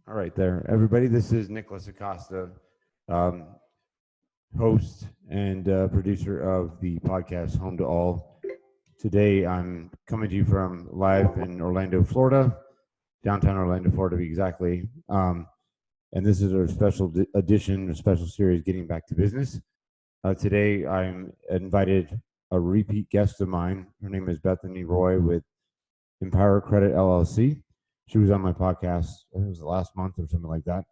All right, there, everybody. This is Nicholas Acosta, um, host and producer of the podcast Home to All. Today, I'm coming to you from live in Orlando, Florida, downtown Orlando, Florida, to be exactly. And this is our special edition, a special series, Getting Back to Business. Today, I'm invited a repeat guest of mine. Her name is Bethany Roy with Empower Credit LLC. She was on my podcast, I think it was the last month or something like that.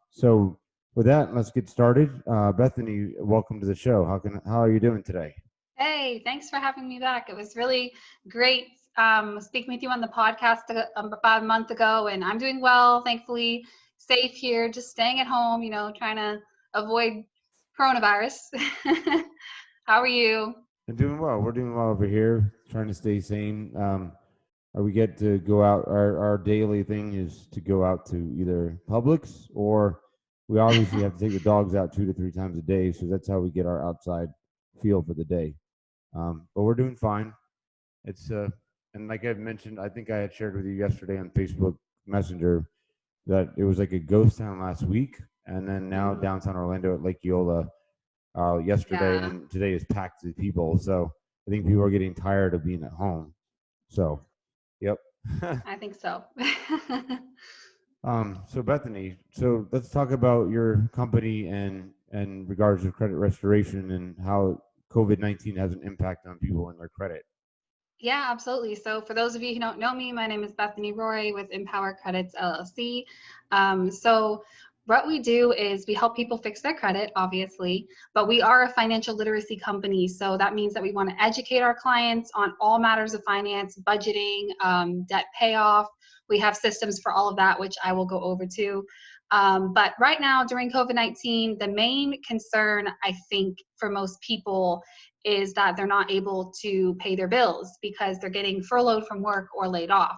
So with that, let's get started. Bethany, welcome to the show. How are you doing today? Hey, thanks for having me back. It was really great speaking with you on the podcast about a month ago, and I'm doing well, thankfully, safe here, just staying at home, trying to avoid coronavirus. How are you? I'm doing well. We're doing well over here, trying to stay sane. We get to go out. Our daily thing is to go out to either Publix or we obviously have to take the dogs out 2 to 3 times a day. So that's how we get our outside feel for the day. But we're doing fine. It's and like I've mentioned, I think I had shared with you yesterday on Facebook Messenger that it was like a ghost town last week, and then now downtown Orlando at Lake Eola yesterday Yeah, and today is packed with people. So I think people are getting tired of being at home. So, yep. I think so. So Bethany, so let's talk about your company and regards to credit restoration and how COVID-19 has an impact on people and their credit. Yeah, absolutely. So, for those of you who don't know me, my name is Bethany Roy with Empower Credits LLC. So, what we do is we help people fix their credit, obviously, but we are a financial literacy company. So, that means that we want to educate our clients on all matters of finance, budgeting, debt payoff. We have systems for all of that, which I will go over to. But right now, during COVID-19, the main concern, I think, for most people is that they're not able to pay their bills because they're getting furloughed from work or laid off.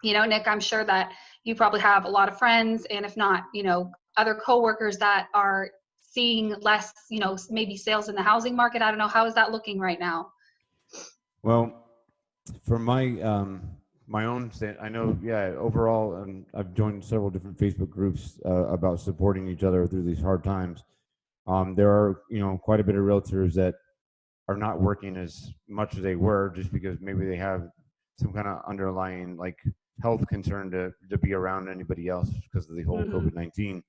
Nick, I'm sure that you probably have a lot of friends, and if not, other coworkers that are seeing less, maybe sales in the housing market. I don't know. How is that looking right now? Well, for my own stand, I know, yeah, overall, I've joined several different Facebook groups about supporting each other through these hard times. There are, quite a bit of realtors that are not working as much as they were just because maybe they have some kind of underlying like health concern to be around anybody else because of the whole Mm-hmm. COVID-19.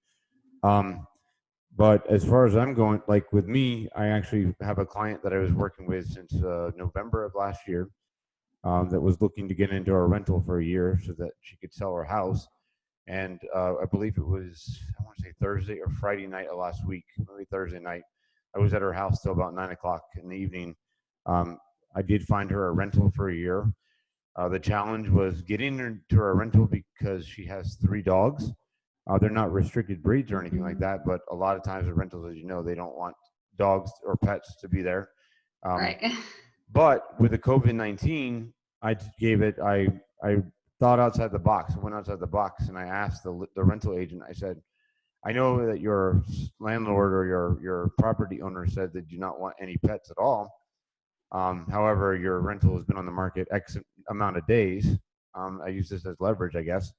Um, but as far as I'm going, like with me, I actually have a client that I was working with since November of last year that was looking to get into our rental for a year so that she could sell her house. And I believe it was, I want to say Thursday or Friday night of last week, maybe Thursday night. I was at her house till about 9 o'clock in the evening. Um, I did find her a rental for a year. The challenge was getting her to a rental because she has 3 dogs. They're not restricted breeds or anything like that, but a lot of times the rentals, as you know, they don't want dogs or pets to be there. Um, Right. but with the COVID-19, I gave it. I thought outside the box. I went outside the box and I asked the rental agent. I said, I know that your landlord or your property owner said they do not want any pets at all. However, your rental has been on the market X amount of days. I use this as leverage, I guess.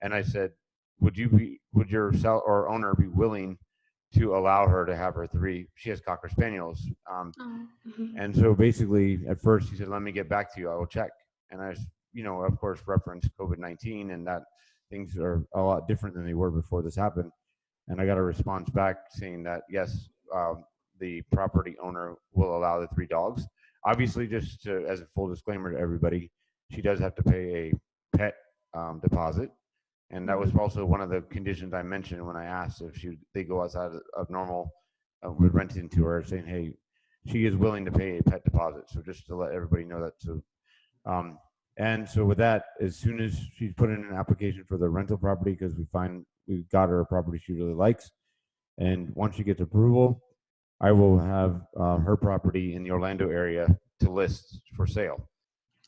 And I said, would your sell or owner be willing to allow her to have her 3? She has Cocker Spaniels. Oh, mhm. And so basically, at first, he said, "Let me get back to you. I will check." And I, of course, referenced COVID-19 and that things are a lot different than they were before this happened. And I got a response back saying that yes, the property owner will allow the 3 dogs. Obviously, just as a full disclaimer to everybody, she does have to pay a pet deposit, and that was Mhm. also one of the conditions I mentioned when I asked if they go outside of normal with renting to her, saying, "Hey, she is willing to pay a pet deposit." So just to let everybody know that. So, um, and so with that, as soon as she's put in an application for the rental property, because we've got her a property she really likes, and once she gets approval, I will have her property in the Orlando area to list for sale.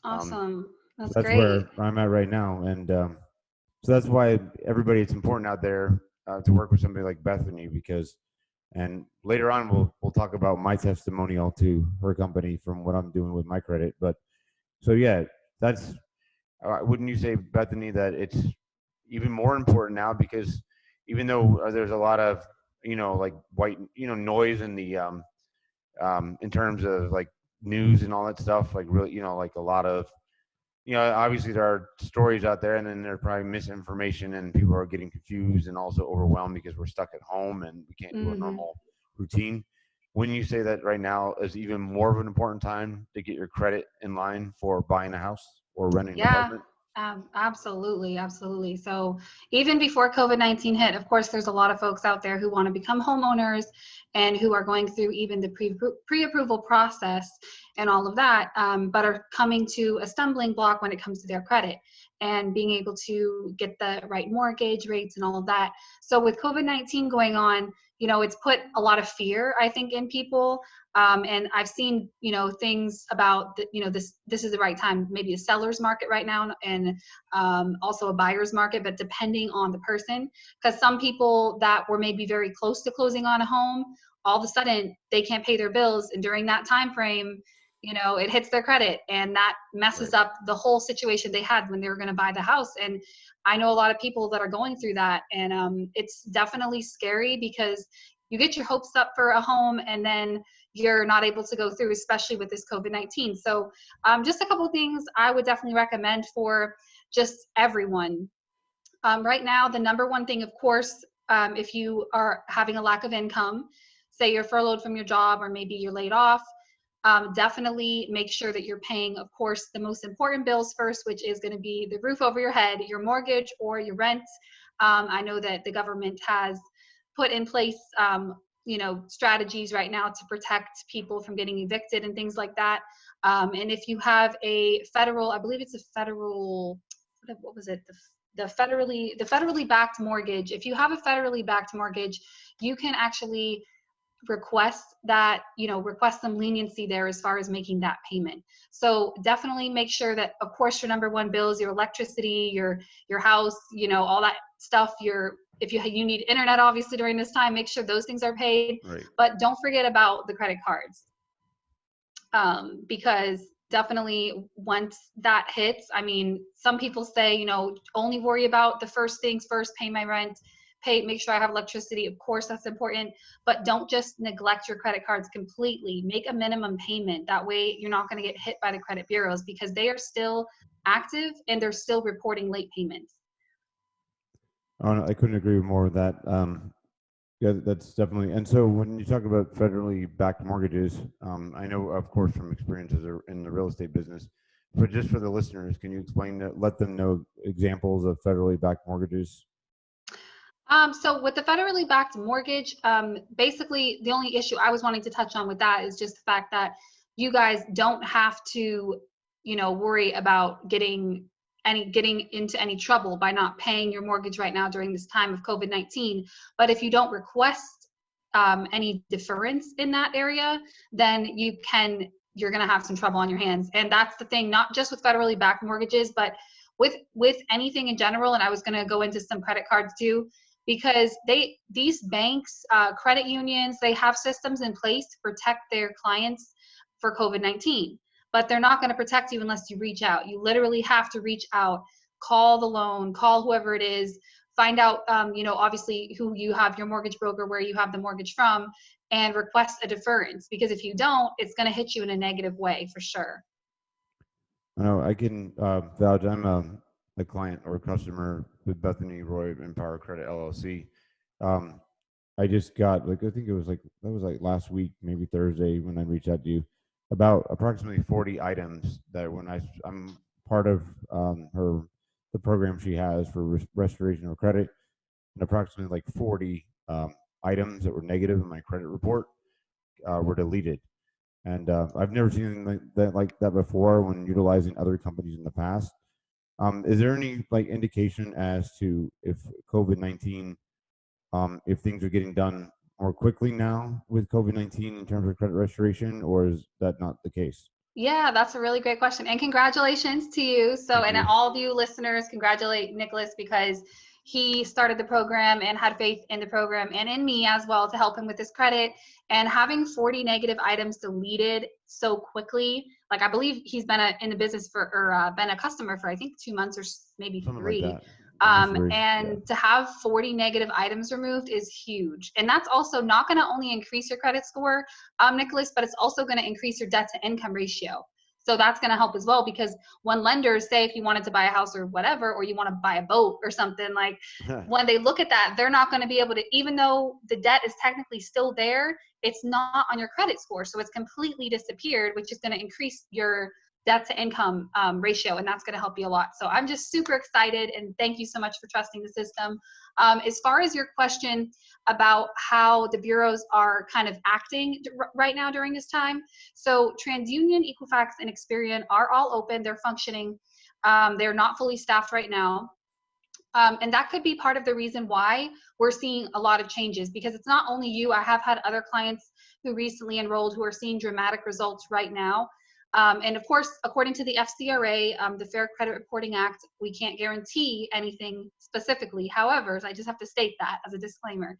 Um, Awesome. so That's that's great. where I'm at right now, and so that's why everybody, it's important out there to work with somebody like Bethany because, and later on we'll talk about my testimonial to her company from what I'm doing with my credit. But so yeah, that's wouldn't you say, Bethany, that it's even more important now because even though there's a lot of like white noise in the in terms of like news and all that stuff, like really like a lot of obviously there are stories out there, and then there's probably misinformation, and people are getting confused and also overwhelmed because we're stuck at home and we can't do a Hmm. normal routine. When you say that right now is even more of an important time to get your credit in line for buying a house or renting an Yeah, apartment? absolutely, absolutely. So even before COVID-19 hit, of course, there's a lot of folks out there who want to become homeowners and who are going through even the pre-approval process and all of that, but are coming to a stumbling block when it comes to their credit and being able to get the right mortgage rates and all of that. So with COVID-19 going on, it's put a lot of fear, I think, in people. And I've seen, things about this is the right time, maybe a seller's market right now, and also a buyer's market, but depending on the person, because some people that were maybe very close to closing on a home, all of a sudden they can't pay their bills, and during that time frame, it hits their credit, and that messes Right. up the whole situation they had when they were going to buy the house. And I know a lot of people that are going through that, and it's definitely scary because you get your hopes up for a home, and then you're not able to go through, especially with this COVID-19. So just a couple of things I would definitely recommend for just everyone. Right now, the number one thing, of course, if you are having a lack of income, say you're furloughed from your job or maybe you're laid off, definitely make sure that you're paying, of course, the most important bills first, which is going to be the roof over your head, your mortgage or your rent. I know that the government has put in place, strategies right now to protect people from getting evicted and things like that. And if you have a federal, I believe it's a federal, what was it? The federally backed mortgage. If you have a federally backed mortgage, you can actually request some leniency there as far as making that payment. So definitely make sure that, of course, your number one bills, your electricity, your house, all that stuff, if you need internet obviously during this time, make sure those things are paid. Right. But don't forget about the credit cards, because definitely once that hits, I mean, some people say, only worry about the first things first, pay my rent, make sure I have electricity. Of course, that's important, but don't just neglect your credit cards completely. Make a minimum payment. That way you're not going to get hit by the credit bureaus because they are still active and they're still reporting late payments. Oh, no, I couldn't agree more with that. Yeah, that's definitely. And so when you talk about federally backed mortgages, I know, of course, from experiences in the real estate business, but just for the listeners, can you explain that, let them know examples of federally backed mortgages? So with the federally backed mortgage, basically the only issue I was wanting to touch on with that is just the fact that you guys don't have to, worry about getting into any trouble by not paying your mortgage right now during this time of COVID-19. But if you don't request any deference in that area, then you're going to have some trouble on your hands. And that's the thing, not just with federally backed mortgages, but with anything in general. And I was going to go into some credit cards too, because these banks, credit unions, they have systems in place to protect their clients for COVID-19, but they're not going to protect you unless you reach out. You literally have to reach out, call the loan, call whoever it is, find out, obviously who you have your mortgage broker, where you have the mortgage from, and request a deference, because if you don't, it's going to hit you in a negative way for sure. I know I can vouch. I'm a client or a customer with Bethany Roy Empower Credit LLC. Um, I just got like I think it was like that was like last week, maybe Thursday, when I reached out to you about approximately 40 items that when I'm part of her the program she has for restoration of credit, and approximately like 40 items that were negative in my credit report were deleted. And I've never seen anything like that before when utilizing other companies in the past. Is there any like indication as to if COVID-19, if things are getting done more quickly now with COVID-19 in terms of credit restoration, or is that not the case? Yeah, that's a really great question. And congratulations to you. So, Thank and you. all of you listeners, congratulate Nicholas, because he started the program and had faith in the program and in me as well to help him with his credit. And having 40 negative items deleted so quickly, like I believe he's been in the business for, or been a customer for, I think 2 months or maybe Something like 3. that. Initially, yeah. And to have 40 negative items removed is huge. And that's also not going to only increase your credit score, Nicholas, but it's also going to increase your debt to income ratio. So that's going to help as well, because when lenders say, if you wanted to buy a house or whatever, or you want to buy a boat or something, like when they look at that, they're not going to be able to, even though the debt is technically still there, it's not on your credit score. So it's completely disappeared, which is going to increase your debt to income ratio, and that's going to help you a lot. So I'm just super excited, and thank you so much for trusting the system. As far as your question about how the bureaus are kind of acting right now during this time, so TransUnion, Equifax, and Experian are all open. They're functioning. They're not fully staffed right now. And that could be part of the reason why we're seeing a lot of changes, because it's not only you. I have had other clients who recently enrolled who are seeing dramatic results right now. And of course, according to the FCRA, the Fair Credit Reporting Act, we can't guarantee anything specifically. However, I just have to state that as a disclaimer.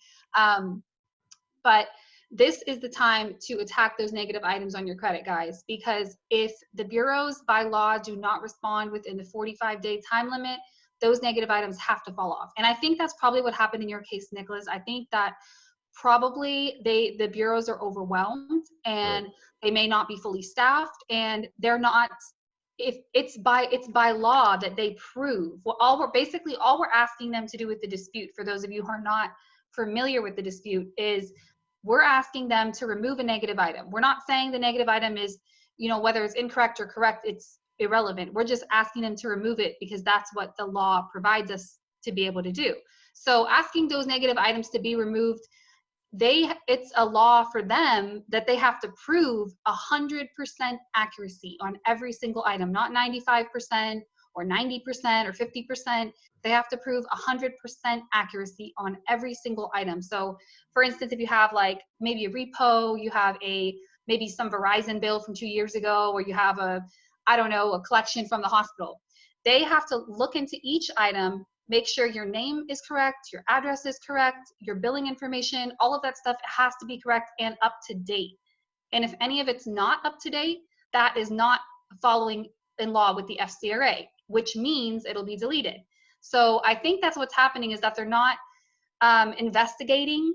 But this is the time to attack those negative items on your credit, guys, because if the bureaus by law do not respond within the 45-day time limit, those negative items have to fall off. And I think that's probably what happened in your case, Nicholas. I think that probably the bureaus are overwhelmed, and Right. they may not be fully staffed, and they're not, if it's by law that they prove, well, all we're asking them to do with the dispute, for those of you who are not familiar with the dispute, is we're asking them to remove a negative item. We're not saying the negative item is, whether it's incorrect or correct, it's irrelevant. We're just asking them to remove it because that's what the law provides us to be able to do. So asking those negative items to be removed, it's a law for them that they have to prove 100% accuracy on every single item, not 95% or 90% or 50%. They have to prove 100% accuracy on every single item. So for instance, if you have like maybe a repo, you have maybe some Verizon bill from 2 years ago, or you have a collection from the hospital, they have to look into each item, make sure your name is correct, your address is correct, your billing information, all of that stuff has to be correct and up to date. And if any of it's not up to date, that is not following in law with the FCRA, which means it'll be deleted. So I think that's what's happening, is that they're not investigating,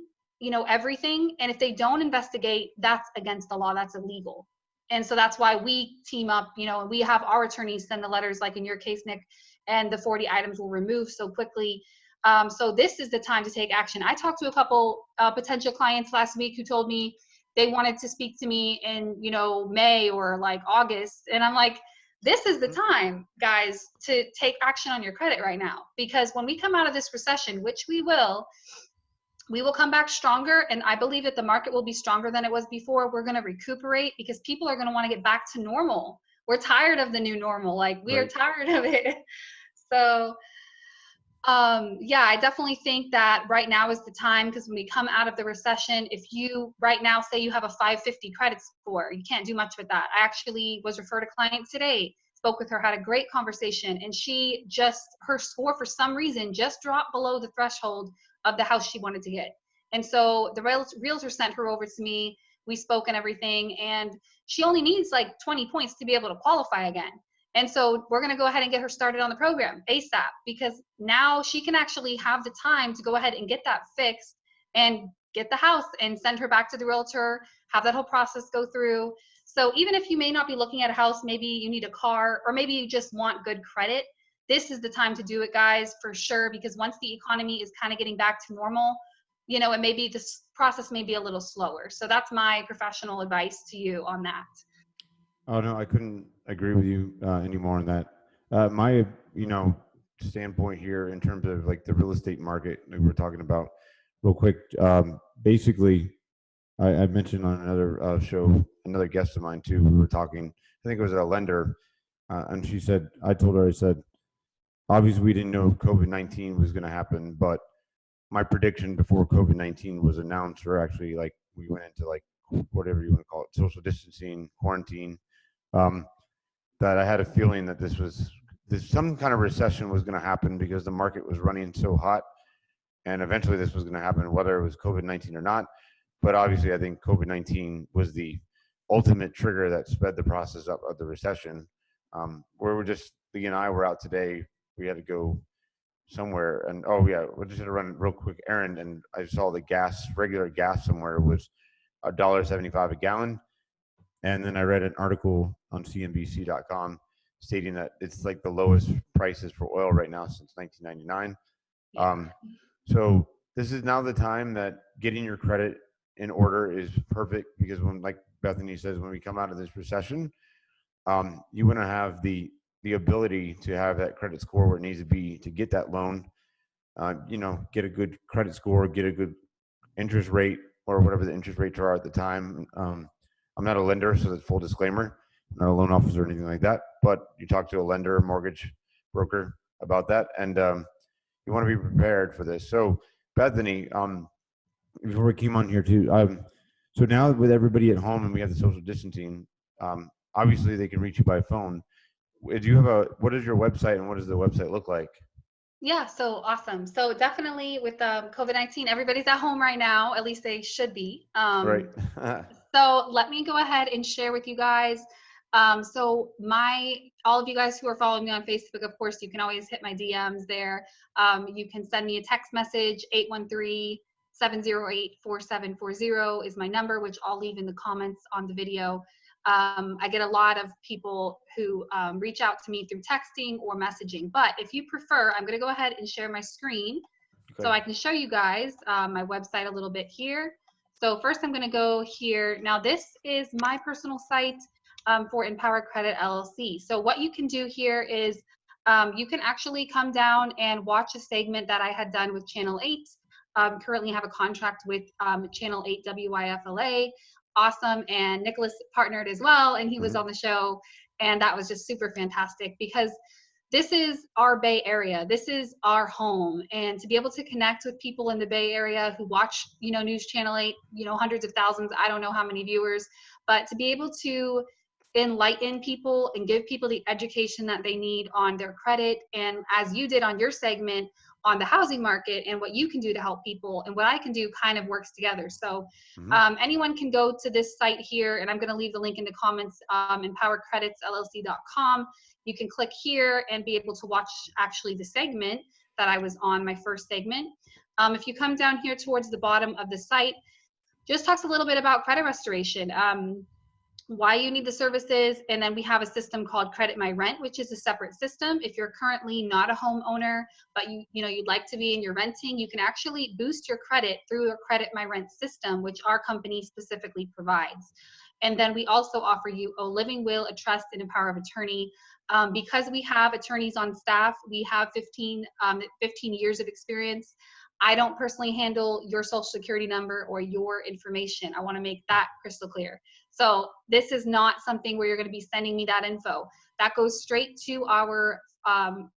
everything. And if they don't investigate, that's against the law, that's illegal. And so that's why we team up, and we have our attorneys send the letters, like in your case, Nick, and the 40 items will remove so quickly. So this is the time to take action. I talked to a couple potential clients last week who told me they wanted to speak to me in, May or like August. And I'm like, this is the time, guys, to take action on your credit right now. Because when we come out of this recession, which we will come back stronger. And I believe that the market will be stronger than it was before. We're going to recuperate because people are going to want to get back to normal. We're tired of the new normal. Like, we are tired of it. So, yeah, I definitely think that right now is the time, because when we come out of the recession, if you right now say you have a 550 credit score, you can't do much with that. I actually was referred a client today, spoke with her, had a great conversation, and her score for some reason just dropped below the threshold of the house she wanted to get. And so the realtor sent her over to me. We spoke and everything, and she only needs like 20 points to be able to qualify again. And so we're going to go ahead and get her started on the program ASAP, because now she can actually have the time to go ahead and get that fixed and get the house and send her back to the realtor, have that whole process go through. So even if you may not be looking at a house, maybe you need a car, or maybe you just want good credit, this is the time to do it, guys, for sure, because once the economy is kind of getting back to normal, and maybe this process may be a little slower. So that's my professional advice to you on that. Oh no, I couldn't agree with you anymore on that. My standpoint here in terms of like the real estate market that we're talking about, real quick. Basically, I mentioned on another show, another guest of mine too. We were talking. I think it was a lender, and she said, I told her, I said, obviously we didn't know COVID-19 was going to happen, but my prediction before COVID-19 was announced, or actually like we went into like whatever you want to call it, social distancing, quarantine. That I had a feeling that some kind of recession was going to happen because the market was running so hot, and eventually this was going to happen, whether it was COVID-19 or not. But obviously, I think COVID-19 was the ultimate trigger that sped the process up of the recession. Where Lee and I were out today. We had to go somewhere, and oh yeah, we just had to run a real quick errand, and I saw the regular gas somewhere was $1.75 a gallon, and then I read an article on CNBC.com stating that it's like the lowest prices for oil right now since 1999. Yeah. So this is now the time that getting your credit in order is perfect, because when, like Bethany says, when we come out of this recession, you want to have the ability to have that credit score where it needs to be to get that loan. Get a good credit score, get a good interest rate, or whatever the interest rates are at the time. I'm not a lender, so that's full disclaimer. I'm not a loan officer or anything like that. But you talk to a lender, mortgage broker about that, and you want to be prepared for this. So, Bethany, before we came on here too, so now with everybody at home and we have the social distancing, obviously they can reach you by phone. Do you have what is your website, and what does the website look like? Yeah, so awesome. So definitely with COVID-19, everybody's at home right now, at least they should be. Right. So let me go ahead and share with you guys. So all of you guys who are following me on Facebook, of course, you can always hit my DMs there. You can send me a text message, 813-708-4740 is my number, which I'll leave in the comments on the video. I get a lot of people who reach out to me through texting or messaging. But if you prefer, I'm going to go ahead and share my screen so I can show you guys my website a little bit here. So first I'm going to go here. Now this is my personal site for Empower Credit LLC. So what you can do here is you can actually come down and watch a segment that I had done with Channel 8. Currently have a contract with Channel 8 WYFLA. Awesome, and Nicholas partnered as well, and he was on the show, and that was just super fantastic, because this is our Bay Area, this is our home, and to be able to connect with people in the Bay Area who watch News Channel 8, hundreds of thousands, I don't know how many viewers, but to be able to enlighten people and give people the education that they need on their credit, and as you did on your segment on the housing market and what you can do to help people and what I can do kind of works together. So anyone can go to this site here, and I'm going to leave the link in the comments, empowercreditsllc.com. You can click here and be able to watch actually the segment that I was on, my first segment. If you come down here towards the bottom of the site, just talks a little bit about credit restoration. Why you need the services, and then we have a system called Credit My Rent, which is a separate system. If you're currently not a homeowner, but you'd like to be and you're renting, you can actually boost your credit through a Credit My Rent system, which our company specifically provides. And then we also offer you a living will, a trust, and a power of attorney. Because we have attorneys on staff, we have 15 years of experience. I don't personally handle your social security number or your information. I want to make that crystal clear. So this is not something where you're going to be sending me that info. That goes straight to our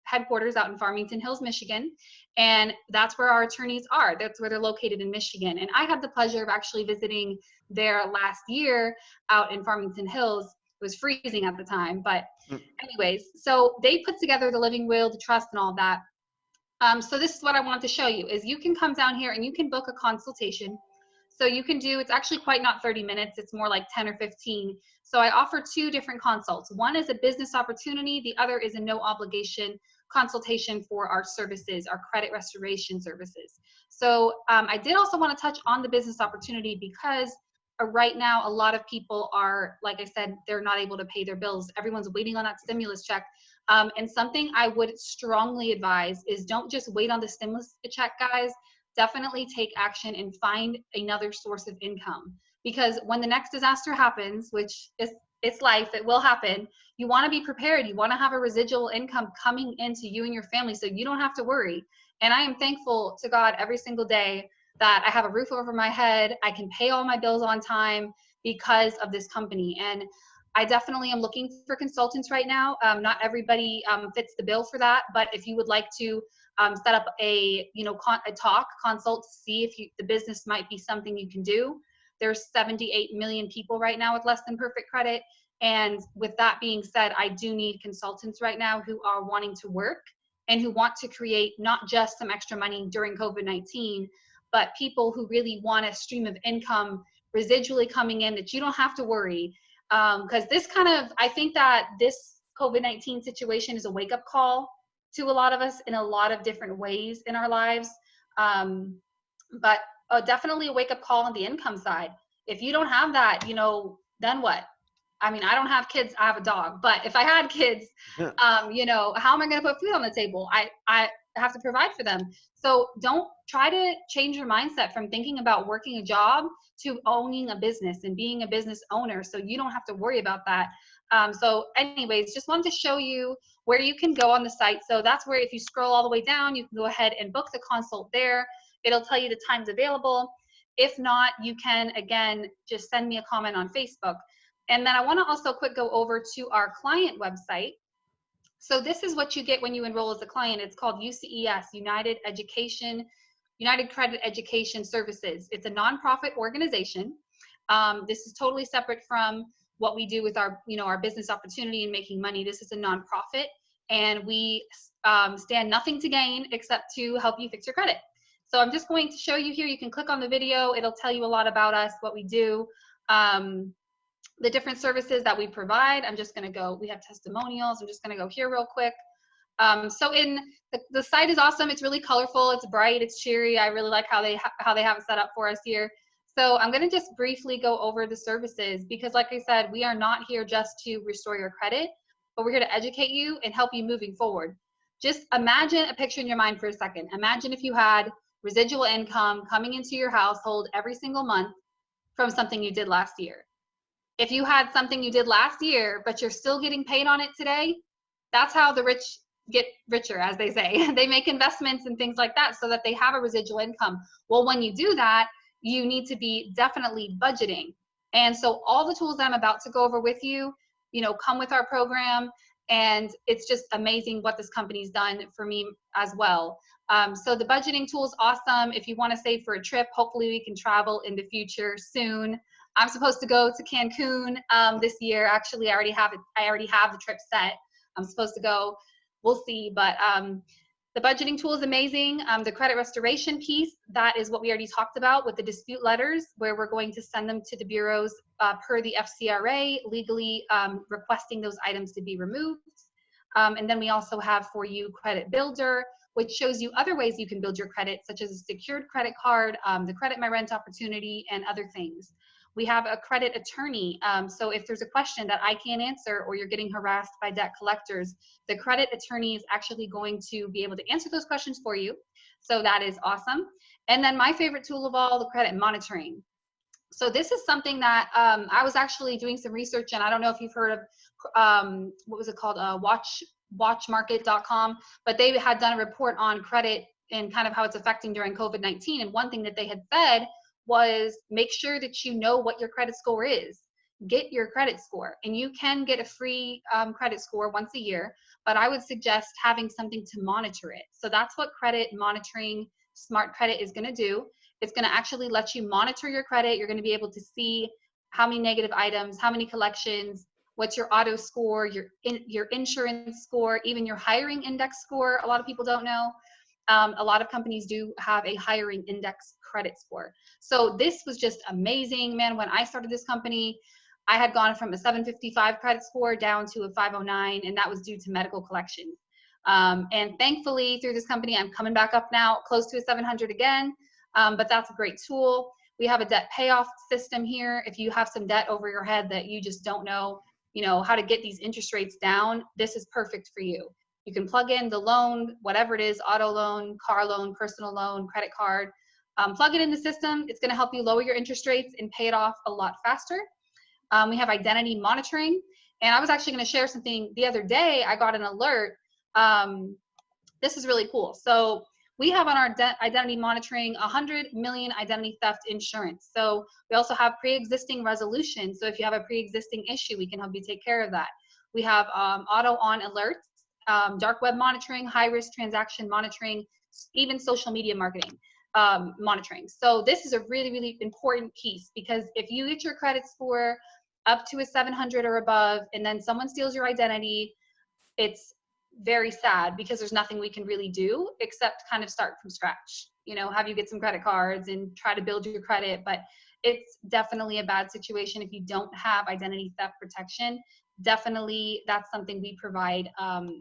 headquarters out in Farmington Hills, Michigan. And that's where our attorneys are. That's where they're located in Michigan. And I had the pleasure of actually visiting there last year out in Farmington Hills. It was freezing at the time. But anyways, so they put together the living will, the trust, and all that. So this is what I want to show you, is you can come down here and you can book a consultation. So you can do, it's actually quite not 30 minutes, it's more like 10 or 15. So I offer two different consults. One is a business opportunity, the other is a no obligation consultation for our services, our credit restoration services. So I did also want to touch on the business opportunity, because right now a lot of people are, like I said, they're not able to pay their bills. Everyone's waiting on that stimulus check. And something I would strongly advise is don't just wait on the stimulus check, guys. Definitely take action and find another source of income, because when the next disaster happens, which it's life, it will happen, you want to be prepared. You want to have a residual income coming into you and your family so you don't have to worry. And I am thankful to God every single day that I have a roof over my head. I can pay all my bills on time because of this company. And I definitely am looking for consultants right now. Not everybody fits the bill for that, but if you would like to set up a consult to see if the business might be something you can do. There's 78 million people right now with less than perfect credit. And with that being said, I do need consultants right now who are wanting to work and who want to create not just some extra money during COVID-19, but people who really want a stream of income residually coming in that you don't have to worry. Because I think that this COVID-19 situation is a wake-up call to a lot of us in a lot of different ways in our lives. Um, but definitely a wake up call on the income side. If you don't have that, then what? I mean, I don't have kids, I have a dog, but if I had kids, how am I going to put food on the table? I have to provide for them. So don't try to change your mindset from thinking about working a job to owning a business and being a business owner. So you don't have to worry about that. So anyways, just wanted to show you where you can go on the site. So that's where, if you scroll all the way down, you can go ahead and book the consult there. It'll tell you the times available. If not, you can, again, just send me a comment on Facebook. And then I want to also go over to our client website. So this is what you get when you enroll as a client. It's called UCES, United Credit Education Services. It's a nonprofit organization. This is totally separate from what we do with our business opportunity and making money. This is a nonprofit, and we stand nothing to gain except to help you fix your credit. So I'm just going to show you here. You can click on the video. It'll tell you a lot about us, what we do. The different services that we provide. I'm just going to go, we have testimonials. I'm just going to go here real quick. So the site is awesome. It's really colorful. It's bright. It's cheery. I really like how they have it set up for us here. So I'm going to just briefly go over the services, because like I said, we are not here just to restore your credit, but we're here to educate you and help you moving forward. Just imagine a picture in your mind for a second. Imagine if you had residual income coming into your household every single month from something you did last year. If you had something you did last year, but you're still getting paid on it today, that's how the rich get richer, as they say. They make investments and things like that so that they have a residual income. Well, when you do that, you need to be definitely budgeting. And so all the tools that I'm about to go over with you, come with our program. And it's just amazing what this company's done for me as well. So the budgeting tool is awesome. If you want to save for a trip, hopefully we can travel in the future soon. I'm supposed to go to Cancun this year. Actually, I already have it. I already have the trip set. I'm supposed to go. We'll see. But the budgeting tool is amazing. The credit restoration piece, that is what we already talked about with the dispute letters, where we're going to send them to the bureaus per the FCRA, legally requesting those items to be removed. And then we also have for you Credit Builder, which shows you other ways you can build your credit, such as a secured credit card, the Credit My Rent opportunity, and other things. We have a credit attorney. So if there's a question that I can't answer, or you're getting harassed by debt collectors, the credit attorney is actually going to be able to answer those questions for you. So that is awesome. And then my favorite tool of all, the credit monitoring. So this is something that I was actually doing some research, and I don't know if you've heard of, what was it called, watchmarket.com, but they had done a report on credit and kind of how it's affecting during COVID-19. And one thing that they had said was, make sure that you know what your credit score is. Get your credit score, and you can get a free credit score once a year, but I would suggest having something to monitor it. So that's what credit monitoring Smart Credit is going to do. It's going to actually let you monitor your credit. You're going to be able to see how many negative items, how many collections, what's your auto score, your insurance score, even your hiring index score. A lot of people don't know. A lot of companies do have a hiring index credit score. So this was just amazing, man. When I started this company, I had gone from a 755 credit score down to a 509, and that was due to medical collections. And thankfully, through this company, I'm coming back up now, close to a 700 again. But that's a great tool. We have a debt payoff system here. If you have some debt over your head that you just don't know, how to get these interest rates down, this is perfect for you. You can plug in the loan, whatever it is, auto loan, car loan, personal loan, credit card, plug it in the system. It's going to help you lower your interest rates and pay it off a lot faster. We have identity monitoring. And I was actually going to share something the other day. I got an alert. This is really cool. So we have on our identity monitoring 100 million identity theft insurance. So we also have pre-existing resolution. So if you have a pre-existing issue, we can help you take care of that. We have auto on alerts, dark web monitoring, high risk transaction monitoring, even social media marketing monitoring. So this is a really, really important piece, because if you get your credit score up to a 700 or above, and then someone steals your identity, it's very sad, because there's nothing we can really do except kind of start from scratch, have you get some credit cards and try to build your credit. But it's definitely a bad situation if you don't have identity theft protection. Definitely, that's something we provide,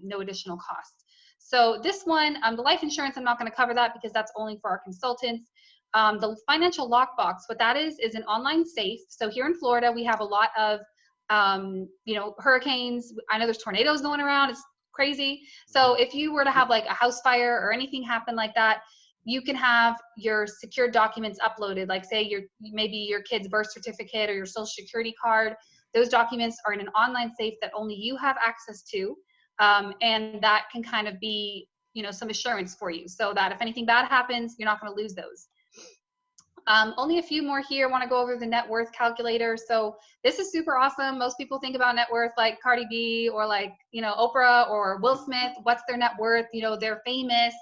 no additional cost. So this one, the life insurance, I'm not going to cover that because that's only for our consultants. The financial lockbox, what that is an online safe. So here in Florida, we have a lot of, hurricanes. I know there's tornadoes going around. It's crazy. So if you were to have like a house fire or anything happen like that, you can have your secure documents uploaded, like say maybe your kid's birth certificate or your social security card. Those documents are in an online safe that only you have access to. And that can kind of be, some assurance for you so that if anything bad happens, you're not going to lose those. Only a few more here. I want to go over the net worth calculator. So this is super awesome. Most people think about net worth like Cardi B or like, Oprah or Will Smith. What's their net worth? They're famous,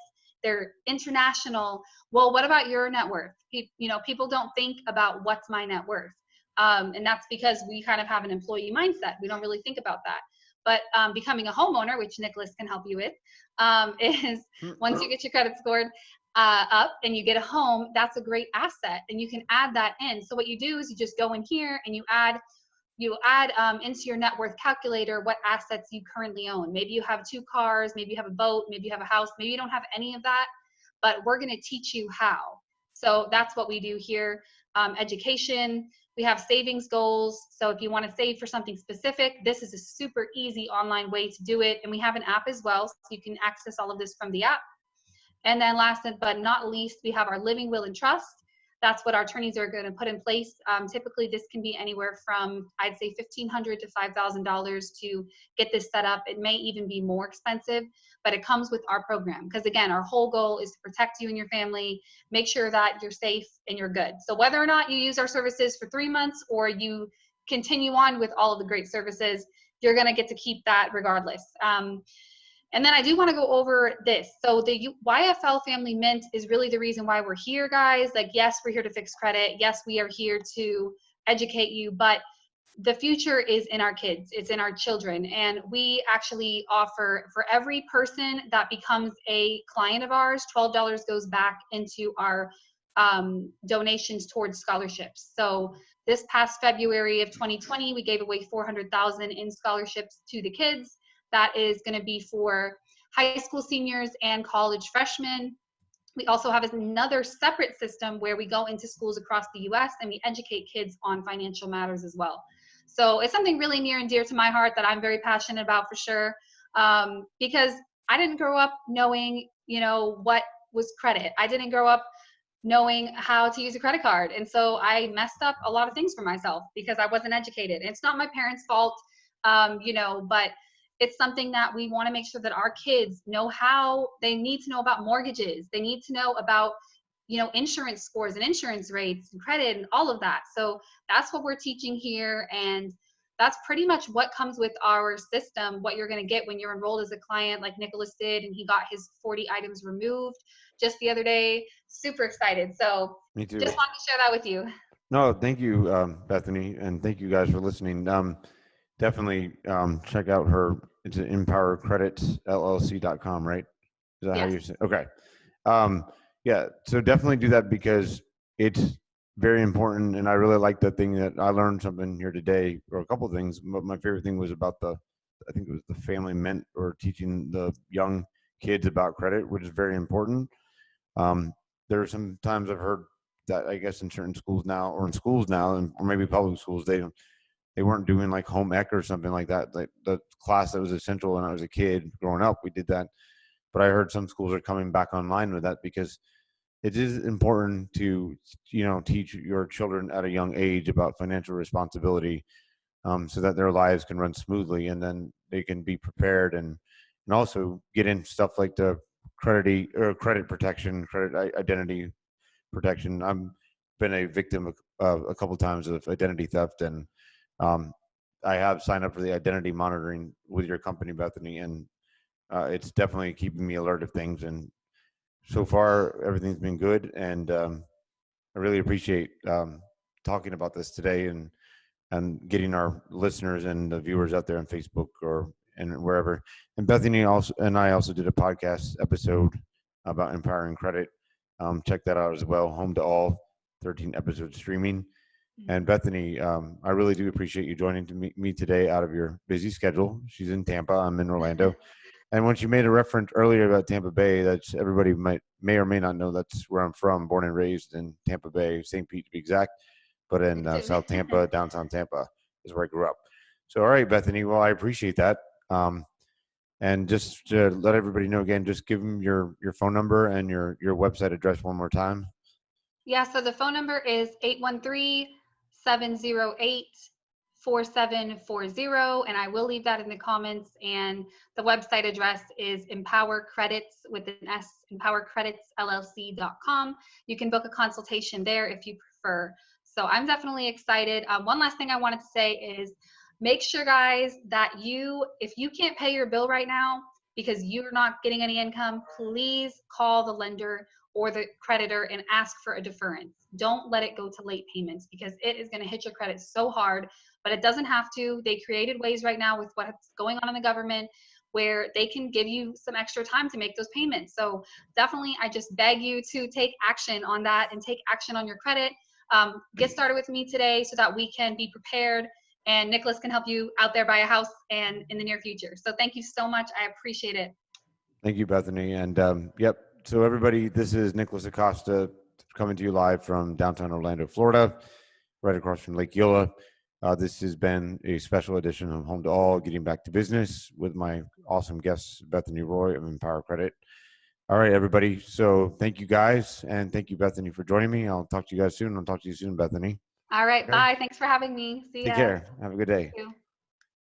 they're international. Well, what about your net worth? People don't think about what's my net worth. And that's because we kind of have an employee mindset. We don't really think about that. But becoming a homeowner, which Nicholas can help you with, is once you get your credit scored up and you get a home, that's a great asset, and you can add that in. So what you do is you just go in here and you add into your net worth calculator what assets you currently own. Maybe you have 2 cars, maybe you have a boat, maybe you have a house, maybe you don't have any of that, but we're going to teach you how. So that's what we do here. Education. We have savings goals. So if you want to save for something specific, this is a super easy online way to do it. And we have an app as well, so you can access all of this from the app. And then last but not least, we have our living will and trust. That's what our attorneys are going to put in place. Typically, this can be anywhere from, I'd say, $1,500 to $5,000 to get this set up. It may even be more expensive, but it comes with our program. Because again, our whole goal is to protect you and your family, make sure that you're safe and you're good. So whether or not you use our services for 3 months or you continue on with all of the great services, you're going to get to keep that regardless. And then I do want to go over this. So the YFL Family Mint is really the reason why we're here, guys. Like, yes, we're here to fix credit. Yes, we are here to educate you, but the future is in our kids. It's in our children. And we actually offer, for every person that becomes a client of ours, $12 goes back into our donations towards scholarships. So this past February of 2020, we gave away $400,000 in scholarships to the kids. That is going to be for high school seniors and college freshmen. We also have another separate system where we go into schools across the US and we educate kids on financial matters as well. So it's something really near and dear to my heart that I'm very passionate about, for sure, because I didn't grow up knowing, what was credit. I didn't grow up knowing how to use a credit card. And so I messed up a lot of things for myself because I wasn't educated. And it's not my parents' fault, but it's something that we want to make sure that our kids know how. They need to know about mortgages. They need to know about, insurance scores and insurance rates and credit and all of that. So that's what we're teaching here. And that's pretty much what comes with our system, what you're going to get when you're enrolled as a client, like Nicholas did. And he got his 40 items removed just the other day. Super excited. So Me too. Just wanted to share that with you. No, thank you, Bethany, and thank you guys for listening. Definitely check out her. It's empowercreditsllc.com, right? Is that how you say? Okay. Yeah, so definitely do that because it's very important. And I really like the thing that I learned something here today, or a couple of things. But my favorite thing was about I think it was the family mint, or teaching the young kids about credit, which is very important. There are some times I've heard that, I guess, in certain schools now, or in schools now, or maybe public schools, they weren't doing like home ec or something like that. Like the class that was essential when I was a kid growing up, we did that. But I heard some schools are coming back online with that because it is important to, teach your children at a young age about financial responsibility, so that their lives can run smoothly, and then they can be prepared and also get in stuff like the credit protection, credit identity protection. I've been a victim of a couple times of identity theft, and I have signed up for the identity monitoring with your company, Bethany, and it's definitely keeping me alert of things. And so far, everything's been good, and I really appreciate talking about this today and getting our listeners and the viewers out there on Facebook and wherever. And Bethany and I also did a podcast episode about empowering credit. Check that out as well. Home to All, 13 episodes streaming. And Bethany, I really do appreciate you joining me today out of your busy schedule. She's in Tampa, I'm in Orlando. And once you made a reference earlier about Tampa Bay, that's everybody may or may not know that's where I'm from, born and raised in Tampa Bay, St. Pete to be exact, but in Me too. South Tampa, downtown Tampa is where I grew up. So, all right, Bethany. Well, I appreciate that. And just to let everybody know again, just give them your phone number and your website address one more time. Yeah, so the phone number is 813-708-4740, and I will leave that in the comments. And the website address is Empower Credits with an S, empowercreditsllc.com. You can book a consultation there if you prefer. So I'm definitely excited. One last thing I wanted to say is make sure, guys, that if you can't pay your bill right now because you're not getting any income, please call the lender or the creditor and ask for a deference. Don't let it go to late payments because it is going to hit your credit so hard, but it doesn't have to. They created ways right now with what's going on in the government where they can give you some extra time to make those payments. So definitely, I just beg you to take action on that and take action on your credit. Get started with me today so that we can be prepared and Nicholas can help you out there buy a house and in the near future. So thank you so much. I appreciate it. Thank you, Bethany. And yep. So everybody, this is Nicholas Acosta coming to you live from downtown Orlando, Florida, right across from Lake Eola. This has been a special edition of Home to All, getting back to business with my awesome guest, Bethany Roy of Empower Credit. All right, everybody. So thank you guys. And thank you, Bethany, for joining me. I'll talk to you guys soon. I'll talk to you soon, Bethany. All right. Okay. Bye. Thanks for having me. See ya. Take care. Have a good day. You too.